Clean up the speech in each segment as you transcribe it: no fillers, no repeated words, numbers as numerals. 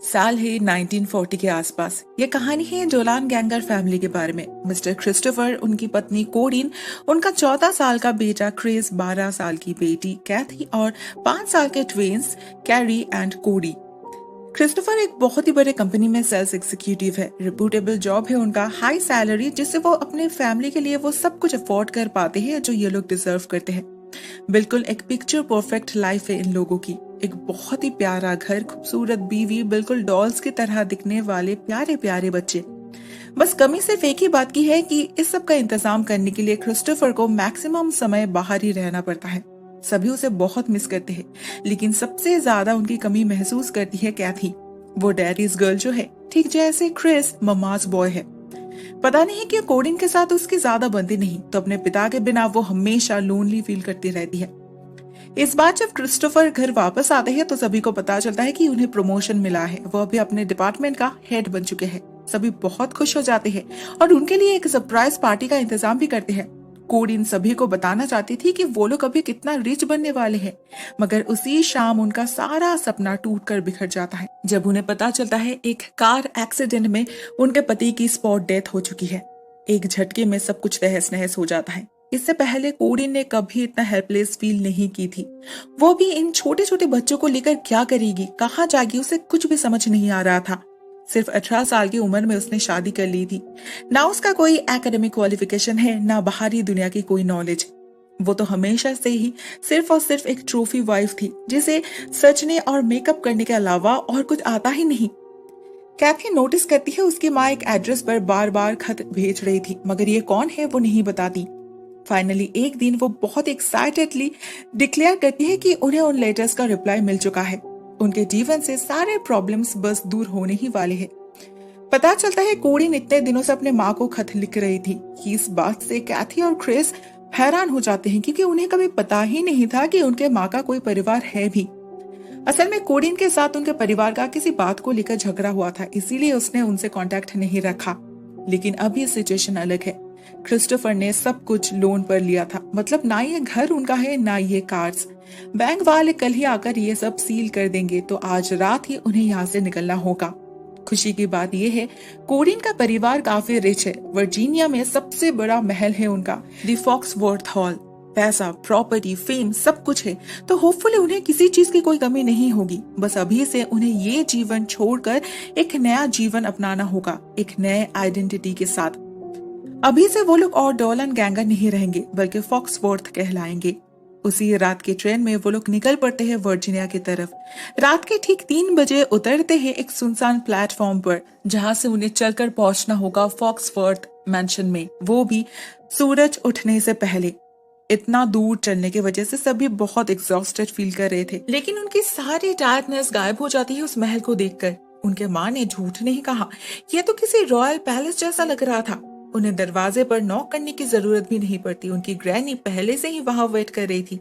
साल है 1940 के आसपास। ये कहानी है जोलान गैंगर फैमिली के बारे में। मिस्टर क्रिस्टोफर, उनकी पत्नी कोरिन, उनका 14 साल का बेटा क्रिस, 12 साल की बेटी कैथी और 5 साल के twins carry and Cody. Christopher एक बहुत ही बड़े कंपनी में सेल्स एग्जीक्यूटिव है। रिप्यूटेबल जॉब है उनका, हाई सैलरी जिससे वो अपने फैमिली के लिए वो सब कुछ अफोर्ड कर पाते हैं जो ये लोग डिजर्व करते हैं। बिल्कुल एक पिक्चर परफेक्ट लाइफ है इन लोगों की। एक बहुत ही प्यारा घर, खूबसूरत बीवी, बिल्कुल डॉल्स की तरह दिखने वाले प्यारे प्यारे बच्चे। बस कमी सिर्फ एक ही बात की है कि इस सब का इंतजाम करने के लिए क्रिस्टोफर को मैक्सिमम समय बाहर ही रहना पड़ता है। सभी उसे बहुत मिस करते हैं, लेकिन सबसे ज्यादा उनकी कमी महसूस करती है कैथी। वो डैडीज गर्ल जो है, ठीक जैसे क्रिस ममाज बॉय है। पता नहीं कि कोडिन के साथ उसकी ज्यादा बनती नहीं, तो अपने पिता के बिना वो हमेशा लोनली फील करती रहती है। इस बार जब क्रिस्टोफर घर वापस आते हैं तो सभी को पता चलता है कि उन्हें प्रमोशन मिला है। वो अभी अपने डिपार्टमेंट का हेड बन चुके हैं। सभी बहुत खुश हो जाते हैं और उनके लिए एक सरप्राइज पार्टी का इंतजाम भी करते हैं। कोडिन सभी को बताना चाहती थी कि वो लोग अभी कितना रिच बनने वाले हैं, मगर उसी शाम उनका सारा सपना टूट कर बिखर जाता है जब उन्हें पता चलता है एक कार एक्सीडेंट में उनके पति की स्पॉट डेथ हो चुकी है। एक झटके में सब कुछ तहस नहस हो जाता है। इससे पहले कोडिन ने कभी इतना हेल्पलेस फील नहीं की थी। वो भी इन छोटे छोटे बच्चों को लेकर क्या करेगी, कहाँ जाएगी, उसे कुछ भी समझ नहीं आ रहा था। सिर्फ 18 साल की उम्र में उसने शादी कर ली थी। ना उसका कोई एकेडमिक क्वालिफिकेशन है, ना बाहरी दुनिया की कोई नॉलेज। वो तो हमेशा से ही सिर्फ और सिर्फ एक ट्रॉफी वाइफ थी जिसे सजने और मेकअप करने के अलावा और कुछ आता ही नहीं। कैथी नोटिस करती है उसकी माँ एक एड्रेस पर बार बार खत भेज रही थी, मगर ये कौन है वो नहीं बताती। फाइनली एक दिन वो बहुत एक्साइटेडली डिक्लेयर करती है कि उन्हें उन लेटर्स का रिप्लाई मिल चुका है। उनके जीवन से सारे प्रॉब्लम्स बस दूर होने ही वाले हैं। पता चलता है कोडिन इतने दिनों से अपने माँ को खत लिख रही थी कि इस बात से कैथी और क्रिस हैरान हो जाते हैं, क्योंकि उन्हें कभी पता ही नहीं था कि उनके माँ का कोई परिवार है भी। असल में कोडिन के साथ उनके परिवार का किसी बात को लेकर झगड़ा हुआ था, इसीलिए उसने उनसे कांटेक्ट नहीं रखा। लेकिन अभी सिचुएशन अलग है। क्रिस्टोफर ने सब कुछ लोन पर लिया था, मतलब ना ये घर उनका है ना ये कार्स। बैंक वाले कल ही आकर ये सब सील कर देंगे, तो आज रात ही उन्हें यहाँ से निकलना होगा। खुशी की बात यह है कोडिन का परिवार काफी रिच है। वर्जीनिया में सबसे बड़ा महल है उनका, दी फॉक्सवर्थ हॉल। पैसा, प्रॉपर्टी, फेम सब कुछ है, तो होपफुली उन्हें किसी चीज की कोई कमी नहीं होगी। बस अभी से उन्हें ये जीवन छोड़कर एक नया जीवन अपनाना होगा, एक नए आइडेंटिटी के साथ। अभी से वो लोग और डॉलन गैंगर नहीं रहेंगे, बल्कि फॉक्सवर्थ कहलाएंगे। उसी रात की ट्रेन में वो लोग निकल पड़ते हैं वर्जीनिया की तरफ। रात के ठीक 3 बजे उतरते हैं एक सुनसान प्लेटफॉर्म पर, जहां से उन्हें चलकर पहुंचना होगा फॉक्सवर्थ मैंशन में, वो भी सूरज उठने से पहले। इतना दूर चलने की वजह से सभी बहुत एग्जॉस्टेड फील कर रहे थे, लेकिन उनकी सारी टायर्डनेस गायब हो जाती है उस महल को देखकर। उनके माँ ने झूठ नहीं कहा, यह तो किसी रॉयल पैलेस जैसा लग रहा था। उन्हें दरवाजे पर नॉक करने की जरूरत भी नहीं पड़ती, उनकी ग्रैनी पहले से ही वहां वेट कर रही थी।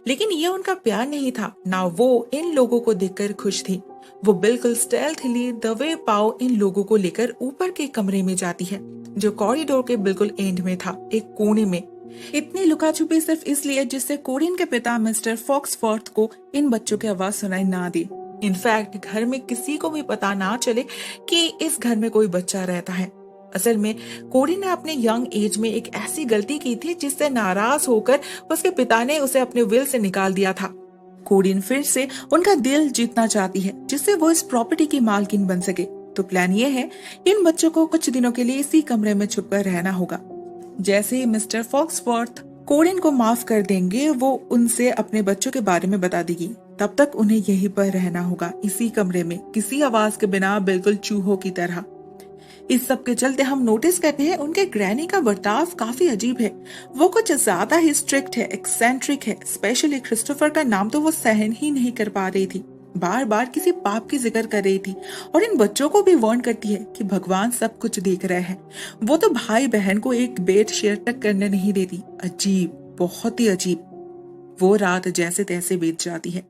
लेकिन यह उनका प्यार नहीं था, ना वो इन लोगों को देखकर खुश थी। वो बिल्कुल स्टेल्थली दवे पाव इन लोगों को लेकर ऊपर के कमरे में जाती है, जो कॉरिडोर के बिल्कुल एंड में था, एक कोने में। इतनी लुका छुपी सिर्फ इसलिए जिससे कोडिन के पिता मिस्टर फॉक्सवर्थ को इन बच्चों की आवाज सुनाई ना दे। इनफैक्ट घर में किसी को भी पता ना चले कि इस घर में कोई बच्चा रहता है। असल में कोडिन ने अपने यंग एज में एक ऐसी गलती की थी जिससे नाराज होकर उसके पिता ने उसे अपने विल से निकाल दिया था। कोडिन फिर से उनका दिल जीतना चाहती है, जिससे वो इस प्रॉपर्टी की मालकिन बन सके। तो प्लान ये है, इन बच्चों को कुछ दिनों के लिए इसी कमरे में छुपकर रहना होगा। जैसे ही मिस्टर फॉक्सवर्थ कोडिन को माफ कर देंगे, वो उनसे अपने बच्चों के बारे में बता देगी। तब तक उन्हें यहीं पर रहना होगा, इसी कमरे में, किसी आवाज के बिना, बिल्कुल चूहों की तरह। इस सब के चलते हम नोटिस करते हैं उनके ग्रैनी का बर्ताव काफी अजीब है। वो कुछ ज्यादा ही स्ट्रिक्ट है, एक्सेंट्रिक है। स्पेशली क्रिस्टोफर का नाम तो वो सहन ही नहीं कर पा रही थी। बार बार किसी पाप की जिक्र कर रही थी और इन बच्चों को भी वार्न करती है कि भगवान सब कुछ देख रहे हैं। वो तो भाई बहन को एक बेड शेयर तक करने नहीं देती। अजीब, बहुत ही अजीब। वो रात जैसे तैसे बीत जाती है।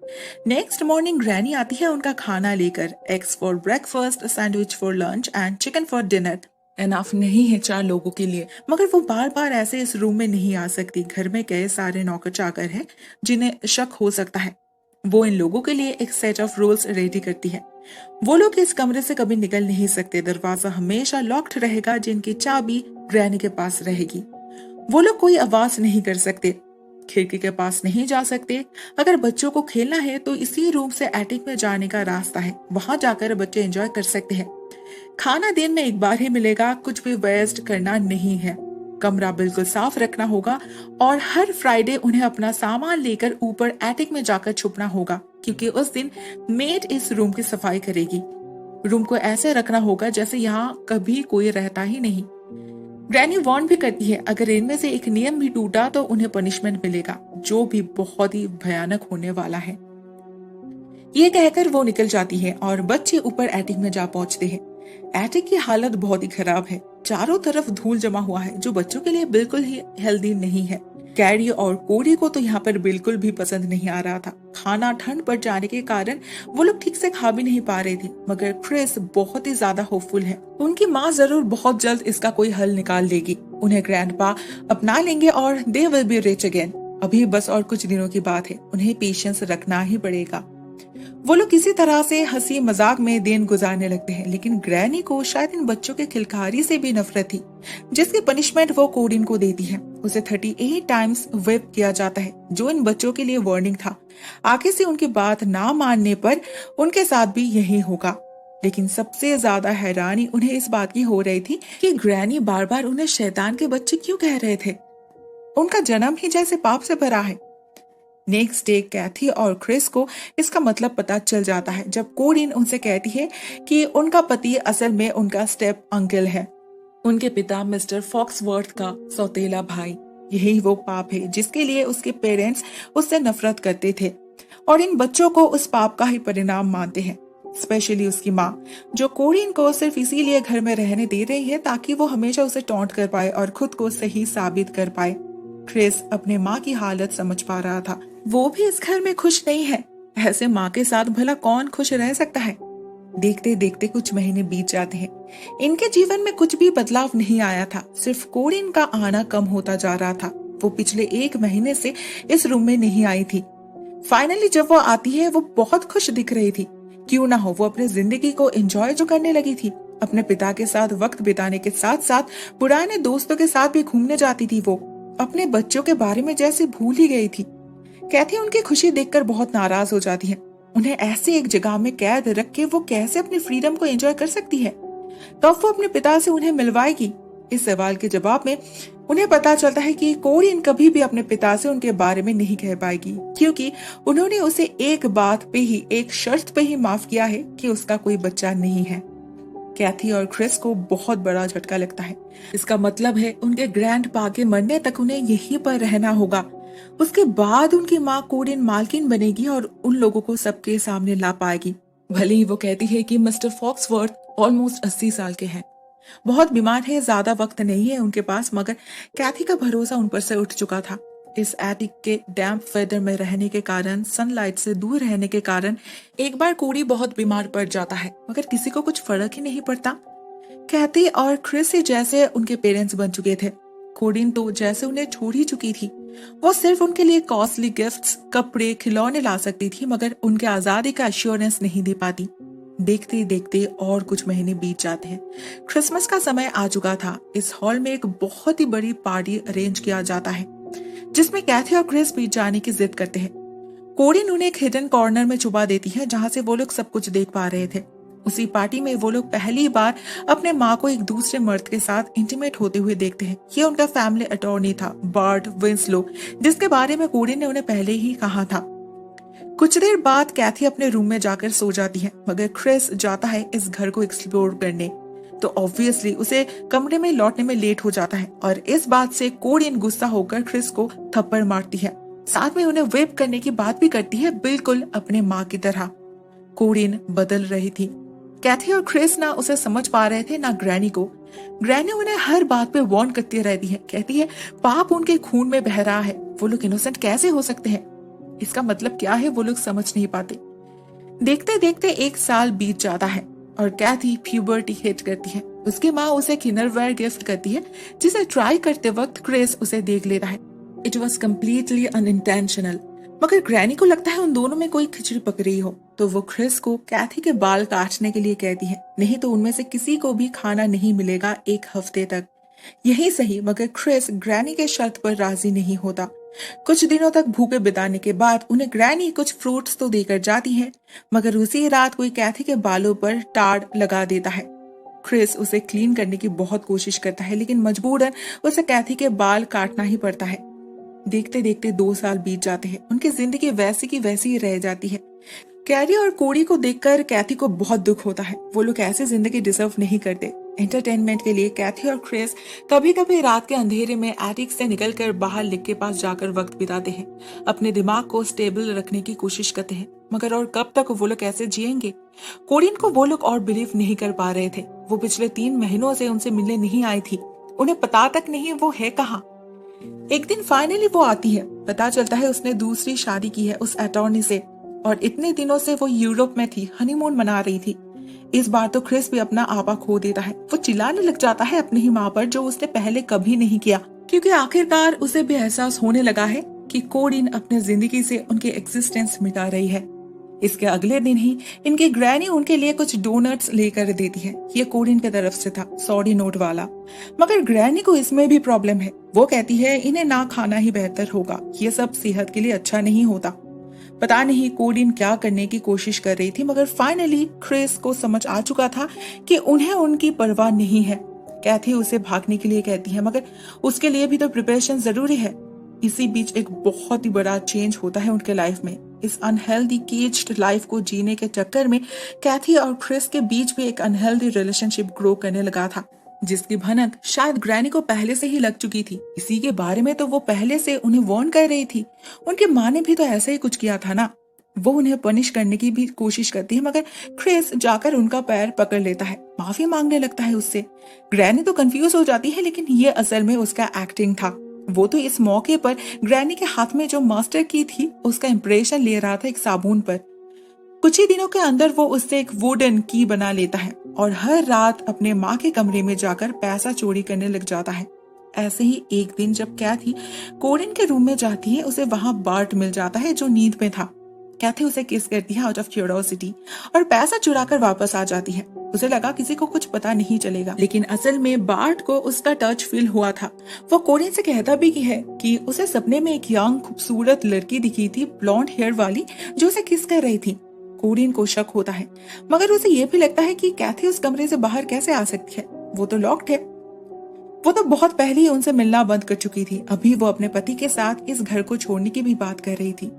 नेक्स्ट मॉर्निंग ग्रैनी आती है उनका खाना लेकर, eggs for breakfast, sandwich for lunch and chicken for dinner. Enough नहीं है 4 लोगों के लिए, मगर वो बार बार ऐसे इस रूम में नहीं आ सकती। घर में कई सारे नौकर चाकर हैं जिन्हें शक हो सकता है। वो इन लोगों के लिए एक सेट ऑफ रूल्स रेडी करती है। वो लोग इस कमरे से कभी निकल नहीं सकते, दरवाजा हमेशा लॉक्ड रहेगा, जिनकी चाबी ग्रैनी के पास रहेगी। वो लोग कोई आवाज नहीं कर सकते, खिड़की के पास नहीं जा सकते। अगर बच्चों को खेलना है तो इसी रूम से एटिक में जाने का रास्ता है, वहां जाकर बच्चे एंजॉय कर सकते हैं। खाना दिन में एक बार ही मिलेगा, कुछ भी वेस्ट करना नहीं है। कमरा बिल्कुल साफ रखना होगा और हर फ्राइडे उन्हें अपना सामान लेकर ऊपर एटिक में जाकर छुपना होगा, क्योंकि उस दिन मेड इस रूम की सफाई करेगी। रूम को ऐसे रखना होगा जैसे यहाँ कभी कोई रहता ही नहीं। ग्रैनी वार्न भी करती है, अगर इनमें से एक नियम भी टूटा तो उन्हें पनिशमेंट मिलेगा, जो भी बहुत ही भयानक होने वाला है। ये कहकर वो निकल जाती है और बच्चे ऊपर एटिक में जा पहुंचते हैं। एटिक की हालत बहुत ही खराब है, चारों तरफ धूल जमा हुआ है, जो बच्चों के लिए बिल्कुल ही हेल्दी नहीं है। कैरी और कोडी को तो यहाँ पर बिल्कुल भी पसंद नहीं आ रहा था। खाना ठंड पड़ जाने के कारण वो लोग ठीक से खा भी नहीं पा रहे थे, मगर क्रिस बहुत ही ज्यादा होपफुल है। उनकी माँ जरूर बहुत जल्द इसका कोई हल निकाल देगी, उन्हें ग्रैंडपा अपना लेंगे और they will be rich again. अभी बस और कुछ दिनों की बात है, उन्हें पेशेंस रखना ही पड़ेगा। वो लोग किसी तरह से हंसी मजाक में दिन गुजारने लगते हैं, लेकिन ग्रैनी को शायद इन बच्चों के खिलखारी से भी नफरत थी, जिसकी पनिशमेंट वो कोडिन को देती है। उसे 38 टाइम्स व्हिप किया जाता है, जो इन बच्चों के लिए वार्निंग था। आगे से उनकी बात ना मानने पर उनके साथ भी यही होगा। लेकिन सबसे ज्यादा हैरानी उन्हें इस बात की हो रही थी कि ग्रैनी बार बार उन्हें शैतान के बच्चे क्यों कह रहे थे। उनका जन्म ही जैसे पाप से भरा है। नेक्स्ट डे कैथी और क्रिस को इसका मतलब पता चल जाता है, जब कोडिन उनसे कहती है कि उनका पति असल में उनका स्टेप अंकल है, उनके पिता मिस्टर फॉक्सवर्थ का सौतेला भाई। यही वो पाप है जिसके लिए उसके पेरेंट्स उससे नफरत करते थे और इन बच्चों को उस पाप का ही परिणाम मानते हैं। स्पेशली उसकी माँ, जो कोडिन को सिर्फ इसीलिए घर में रहने दे रही है ताकि वो हमेशा उसे टॉन्ट कर पाए और खुद को सही साबित कर पाए। क्रिस अपने माँ की हालत समझ पा रहा था, वो भी इस घर में खुश नहीं है। ऐसे माँ के साथ भला कौन खुश रह सकता है। देखते देखते कुछ महीने बीत जाते हैं। इनके जीवन में कुछ भी बदलाव नहीं आया था, सिर्फ कोडिन का आना कम होता जा रहा था। वो पिछले 1 महीने से इस रूम में नहीं आई थी। फाइनली जब वो आती है वो बहुत खुश दिख रही थी। क्यों ना हो, वो अपनी जिंदगी को एंजॉय जो करने लगी थी। अपने पिता के साथ वक्त बिताने के साथ साथ पुराने दोस्तों के साथ भी घूमने जाती थी। वो अपने बच्चों के बारे में जैसे भूल ही गई थी। कैथी उनकी खुशी देखकर बहुत नाराज हो जाती है। उन्हें ऐसे एक जगह में कैद रख के वो कैसे अपनी फ्रीडम को एंजॉय कर सकती है। तो वो अपने पिता से उन्हें मिलवाएगी। इस सवाल के जवाब में उन्हें पता चलता है कि कोडिन कभी भी अपने पिता से उनके बारे में नहीं कह पाएगी, क्योंकि उन्होंने उसे एक बात पे ही, एक शर्त पे ही माफ किया है कि उसका कोई बच्चा नहीं है। कैथी और क्रिस को बहुत बड़ा झटका लगता है। इसका मतलब है उनके ग्रैंडपा के मरने तक उन्हें यहीं पर रहना होगा। उसके बाद उनकी माँ कोडिन मालकिन बनेगी और उन लोगों को सबके सामने ला पाएगी। भले ही वो कहती है कि मिस्टर फॉक्सवर्थ ऑलमोस्ट 80 साल के हैं, बहुत बीमार है, ज्यादा वक्त नहीं है उनके पास, मगर कैथी का भरोसा उन पर से उठ चुका था। इस एटिक के डैम्प वेदर में रहने के कारण, सनलाइट से दूर रहने के कारण एक बार कोडी बहुत बीमार पड़ जाता है, मगर किसी को कुछ फर्क ही नहीं पड़ता। कैथी और क्रिस जैसे उनके पेरेंट्स बन चुके थे। कोडिन तो जैसे उन्हें छोड़ ही चुकी थी। वो सिर्फ उनके लिए कॉस्टली गिफ्ट्स, कपड़े, खिलौने ला सकती थी, मगर उनके आजादी का एश्योरेंस नहीं दे पाती। देखते देखते और कुछ महीने बीत जाते हैं। क्रिसमस का समय आ चुका था। इस हॉल में एक बहुत ही बड़ी पार्टी अरेंज किया जाता है, जिसमें कैथी और क्रिस भी जाने की जिद करते हैं। कोडिन उन्हें एक हिडन कॉर्नर में छुपा देती है, जहां से वो लोग सब कुछ देख पा रहे थे। उसी पार्टी में वो लोग पहली बार अपने माँ को एक दूसरे मर्द के साथ इंटीमेट होते हुए देखते हैं। ये उनका फैमिली अटॉर्नी था, बार्ट विंसलो, जिसके बारे में कोडिन ने उन्हें पहले ही कहा था। कुछ देर बाद कैथी अपने रूम में जाकर सो जाती है, मगर क्रिस जाता है इस घर को एक्सप्लोर करने, तो ऑब्वियसली उसे कमरे में लौटने में लेट हो जाता है और इस बात से कोडिन गुस्सा होकर क्रिस को थप्पड़ मारती है। साथ में उन्हें वेप करने की बात भी करती है, बिल्कुल अपने माँ की तरह। कोडिन बदल रही थी। कैथी और क्रिस ना उसे समझ पा रहे थे, ना ग्रैनी को। ग्रैनी उन्हें हर बात पे वार्न करती रहती है, कहती है पाप उनके खून में बह रहा है, वो लोग इनोसेंट कैसे हो सकते हैं। इसका मतलब क्या है वो लोग समझ नहीं पाते। देखते देखते 1 साल बीत जाता है और कैथी प्यूबर्टी हिट करती है। उसकी माँ उसे किनरवेयर गिफ्ट करती है, जिसे ट्राई करते वक्त क्रिस उसे देख लेता है। It was completely unintentional. मगर ग्रैनी को लगता है उन दोनों में कोई खिचड़ी पक रही हो, तो वो क्रिस को कैथी के बाल काटने के लिए कहती है, नहीं तो उनमें से किसी को भी खाना नहीं मिलेगा 1 हफ्ते तक। यही सही, मगर क्रिस ग्रैनी के शर्त पर राजी नहीं होता। कुछ दिनों तक भूखे बिताने के बाद उन्हें ग्रैनी कुछ फ्रूट्स तो देकर जाती है, मगर उसी रात कोई कैथी के बालों पर टाड़ लगा देता है। क्रिस उसे क्लीन करने की बहुत कोशिश करता है, लेकिन मजबूरन उसे कैथी के बाल काटना ही पड़ता है। देखते देखते 2 साल बीत जाते हैं। उनकी जिंदगी वैसी की वैसी ही रह जाती है। कैरी और कोडी को देखकर कैथी को बहुत दुख होता है। वो लोग ऐसी जिंदगी डिजर्व नहीं करते। एंटरटेनमेंट के लिए कैथी और क्रिस कभी कभी रात के अंधेरे में एटिक से निकलकर बाहर लेक के पास जाकर वक्त बिताते हैं। अपने दिमाग को स्टेबल रखने की कोशिश करते हैं, मगर और कब तक वो लोग ऐसे जिएंगे। कोडिन को वो लोग और बिलीव नहीं कर पा रहे थे। वो पिछले 3 महीनों से उनसे मिलने नहीं आई थी। उन्हें पता तक नहीं वो है कहाँ। एक दिन फाइनली वो आती है। पता चलता है उसने दूसरी शादी की है उस अटॉर्नी से, और इतने दिनों से वो यूरोप में थी, हनीमून मना रही थी। इस बार तो क्रिस भी अपना आपा खो देता है। वो चिल्लाने लग जाता है अपनी ही माँ पर, जो उसने पहले कभी नहीं किया, क्योंकि आखिरकार उसे भी एहसास होने लगा है कि कोडिन अपने जिंदगी से उनकी एग्जिस्टेंस मिटा रही है। इसके अगले दिन ही इनकी ग्रैनी उनके लिए कुछ डोनट्स लेकर देती है। ये कोडिन की तरफ से था, सॉरी नोट वाला। मगर ग्रैनी को इसमें भी प्रॉब्लम है। वो कहती है इन्हें ना खाना ही बेहतर होगा, ये सब सेहत के लिए अच्छा नहीं होता। पता नहीं कोडिन क्या करने की कोशिश कर रही थी, मगर फाइनली क्रिस को समझ आ चुका था कि उन्हें उनकी परवाह नहीं है। कैथी उसे भागने के लिए कहती है, मगर उसके लिए भी तो प्रिपरेशन जरूरी है। इसी बीच एक बहुत ही बड़ा चेंज होता है उनके लाइफ में। इस अनहेल्दी केज्ड लाइफ को जीने के चक्कर में कैथी और क्रिस के बीच भी एक अनहेल्दी रिलेशनशिप ग्रो करने लगा था, जिसकी भनक शायद ग्रैनी को पहले से ही लग चुकी थी। इसी के बारे में तो वो पहले से उन्हें वार्न कर रही थी। उनकी माँ ने भी तो ऐसा ही कुछ किया था ना। वो उन्हें पनिश करने की भी कोशिश करती है, मगर क्रिस जाकर उनका पैर पकड़ लेता है, माफी मांगने लगता है उससे। ग्रैनी तो कंफ्यूज हो जाती है, लेकिन ये असल में उसका एक्टिंग था। वो तो इस मौके पर ग्रैनी के हाथ में जो मास्टर की थी उसका इंप्रेशन ले रहा था एक साबुन पर। कुछ ही दिनों के अंदर वो उससे एक वुडन की बना लेता है और हर रात अपने माँ के कमरे में जाकर पैसा चोरी करने लग जाता है। ऐसे ही एक दिन जब कैथी कोडिन के रूम में जाती है, उसे वहां बार्ट मिल जाता है जो नींद में था। कैथी उसे किस करती है आउट ऑफ क्यूरियोसिटी और पैसा चुराकर वापस आ जाती है। उसे लगा किसी को कुछ पता नहीं चलेगा, लेकिन असल में बार्ट को उसका टच फील हुआ था। वो कोडिन से कहता भी है कि उसे सपने में एक यंग खूबसूरत लड़की दिखी थी, ब्लॉन्ड हेयर वाली, जो उसे किस कर रही थी। कोडिन को शक होता है, मगर उसे ये भी लगता है कि कैथी उस कमरे से बाहर कैसे आ सकती है। वो तो लॉक्ड है। वो तो बहुत पहले ही उनसे मिलना बंद कर चुकी थी। अभी वो अपने पति के साथ इस घर को छोड़ने की भी बात कर रही थी।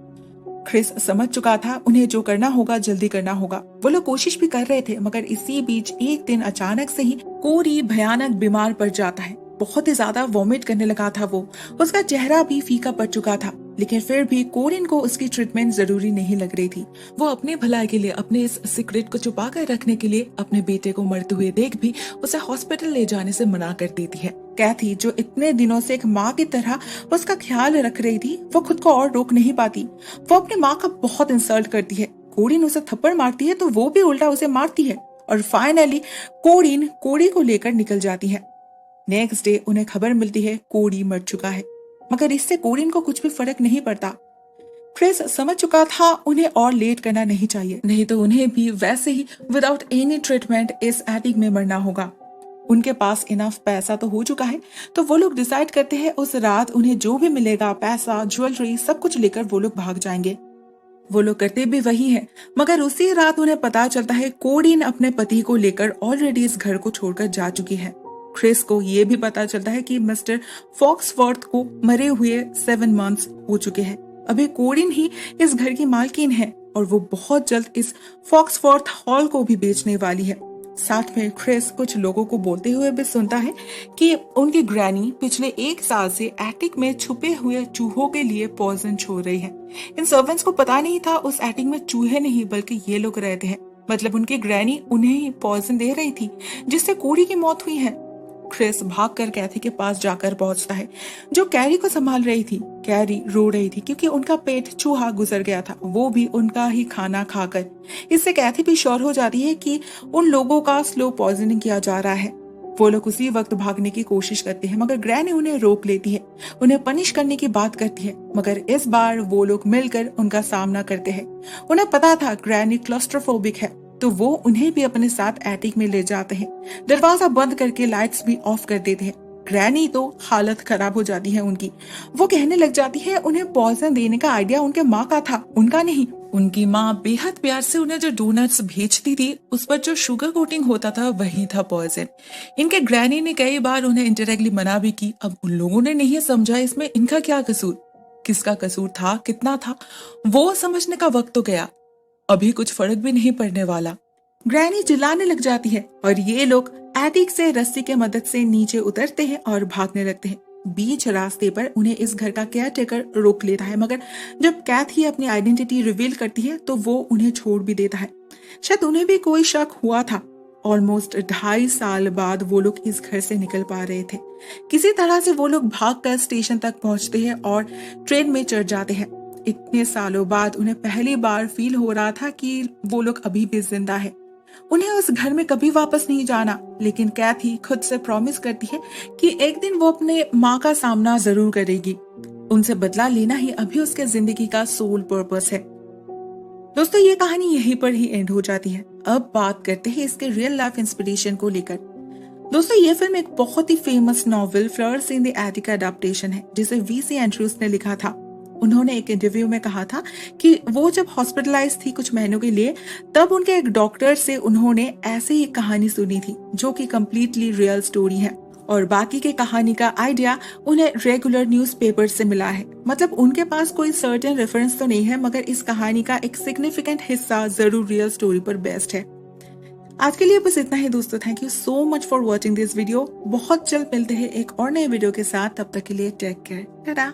क्रिस समझ चुका था उन्हें जो करना होगा जल्दी करना होगा। वो लोग कोशिश भी कर रहे थे, मगर इसी बीच एक दिन अचानक से ही कोडी भयानक बीमार पड़ जाता है। बहुत ही ज्यादा वॉमिट करने लगा था वो। उसका चेहरा भी फीका पड़ चुका था, लेकिन फिर भी कोडिन को उसकी ट्रीटमेंट जरूरी नहीं लग रही थी। वो अपने भलाई के लिए, अपने इस सीक्रेट को छुपा कर रखने के लिए अपने बेटे को मरते हुए देख भी उसे हॉस्पिटल ले जाने से मना कर देती है। कैथी, जो इतने दिनों से एक माँ की तरह उसका ख्याल रख रही थी, वो खुद को और रोक नहीं पाती। वो अपनी माँ का बहुत इंसल्ट करती है। कोडिन उसे थप्पड़ मारती है तो वो भी उल्टा उसे मारती है, और फाइनली कोडिन कोडी को लेकर निकल जाती है। नेक्स्ट डे उन्हें खबर मिलती है कोडी मर चुका है, मगर इससे कोडिन को कुछ भी फर्क नहीं पड़ता। क्रिस समझ चुका था उन्हें और लेट करना नहीं चाहिए, नहीं तो उन्हें भी वैसे ही विदाउट एनी ट्रीटमेंट इस एटिक में मरना होगा। उनके पास इनफ पैसा तो हो चुका है, तो वो लोग डिसाइड करते हैं उस रात उन्हें जो भी मिलेगा, पैसा, ज्वेलरी, सब कुछ लेकर वो लोग भाग जाएंगे। वो लोग करते भी वही है, मगर उसी रात उन्हें पता चलता है कोडिन अपने पति को लेकर ऑलरेडी इस घर को छोड़कर जा चुकी है। क्रिस को ये भी पता चलता है कि मिस्टर फॉक्सवर्थ को मरे हुए 7 मंथ्स हो चुके हैं। अभी कोडिन ही इस घर की मालकिन है और वो बहुत जल्द इस फॉक्सवर्थ हॉल को भी बेचने वाली है। साथ में क्रिस कुछ लोगों को बोलते हुए भी सुनता है कि उनकी ग्रैनी पिछले 1 साल से एटिक में छुपे हुए चूहों के लिए पॉइजन छोड़ रही है। इन सर्वेंट्स को पता नहीं था उस एटिक में चूहे नहीं बल्कि ये लोग रहते हैं। मतलब उनकी ग्रैनी उन्हें ही पॉइजन दे रही थी, जिससे कोडी की मौत हुई है। क्रिस भागकर कैथी के पास जाकर पहुंचता है, जो कैरी को संभाल रही थी। कैरी रो रही थी क्योंकि उनका पेट चूहा गुजर गया था, वो भी उनका ही खाना खाकर। इससे कैथी भी श्योर हो जाती है कि उन लोगों का स्लो पॉइजनिंग किया जा रहा है। वो लोग उसी वक्त भागने की कोशिश करते हैं मगर ग्रैनी उन्हें रोक लेती है, उन्हें पनिश करने की बात करती है। मगर इस बार वो लोग मिलकर उनका सामना करते हैं। उन्हें पता था ग्रैनी क्लॉस्ट्रोफोबिक है, तो वो उन्हें भी अपने साथ एटिक में ले जाते हैं। दरवाजा बंद करके लाइट्स भी ऑफ कर देते हैं। ग्रैनी तो हालत खराब हो जाती है उनकी। वो कहने लग जाती है उन्हें पॉइजन देने का आइडिया उनके माँ का था, उनका नहीं। उनकी माँ बेहद प्यार से उन्हें जो डोनट्स भेजती थी उस पर जो शुगर कोटिंग होता था वही था पॉइजन। इनके ग्रैनी ने कई बार उन्हें इंडायरेक्टली मना भी की। अब उन लोगों ने नहीं समझा इसमें इनका क्या कसूर, किसका कसूर था, कितना था, वो समझने का वक्त तो गया। अभी कुछ फर्क भी नहीं पड़ने वाला। ग्रैनी चिल्लाने लग जाती है और ये लोग एटिक से रस्सी के मदद से नीचे उतरते हैं और भागने लगते हैं। बीच रास्ते पर उन्हें इस घर का केयरटेकर रोक लेता है, मगर जब कैथी अपनी आइडेंटिटी रिवील करती है तो वो उन्हें छोड़ भी देता है। शायद उन्हें भी कोई शक हुआ था। ऑलमोस्ट 2.5 साल बाद वो लोग इस घर से निकल पा रहे थे। किसी तरह से वो लोग भागकर स्टेशन तक पहुंचते हैं और ट्रेन में चढ़ जाते हैं। इतने सालों बाद उन्हें पहली बार फील हो रहा था कि वो लोग अभी भी जिंदा है। उन्हें उस घर में कभी वापस नहीं जाना, लेकिन कैथी खुद से प्रॉमिस करती है कि एक दिन वो अपने माँ का सामना जरूर करेगी। उनसे बदला लेना ही अभी उसके जिंदगी का सोल पर्पस है। दोस्तों, ये कहानी यहीं पर ही एंड हो जाती है। अब बात करते हैं इसके रियल लाइफ इंस्पिरेशन को लेकर। दोस्तों, ये फिल्म एक बहुत ही famous novel Flowers in the Attic adaptation है, जिसे वीसी एंड्रूज ने लिखा था। उन्होंने एक इंटरव्यू में कहा था कि वो जब हॉस्पिटलाइज थी कुछ महीनों के लिए, तब उनके एक डॉक्टर से उन्होंने ऐसे ही कहानी सुनी थी जो कि कम्प्लीटली रियल स्टोरी है, और बाकी के कहानी का आइडिया उन्हें रेगुलर न्यूज़पेपर से मिला है। मतलब उनके पास कोई सर्टेन रेफरेंस तो नहीं है, मगर इस कहानी का एक सिग्निफिकेंट हिस्सा जरूर रियल स्टोरी पर बेस्ड है। आज के लिए बस इतना ही दोस्तों। Thank you so much for watching this video. बहुत जल्द मिलते हैं एक और नए वीडियो के साथ। तब तक के लिए टेक केयर, टाटा।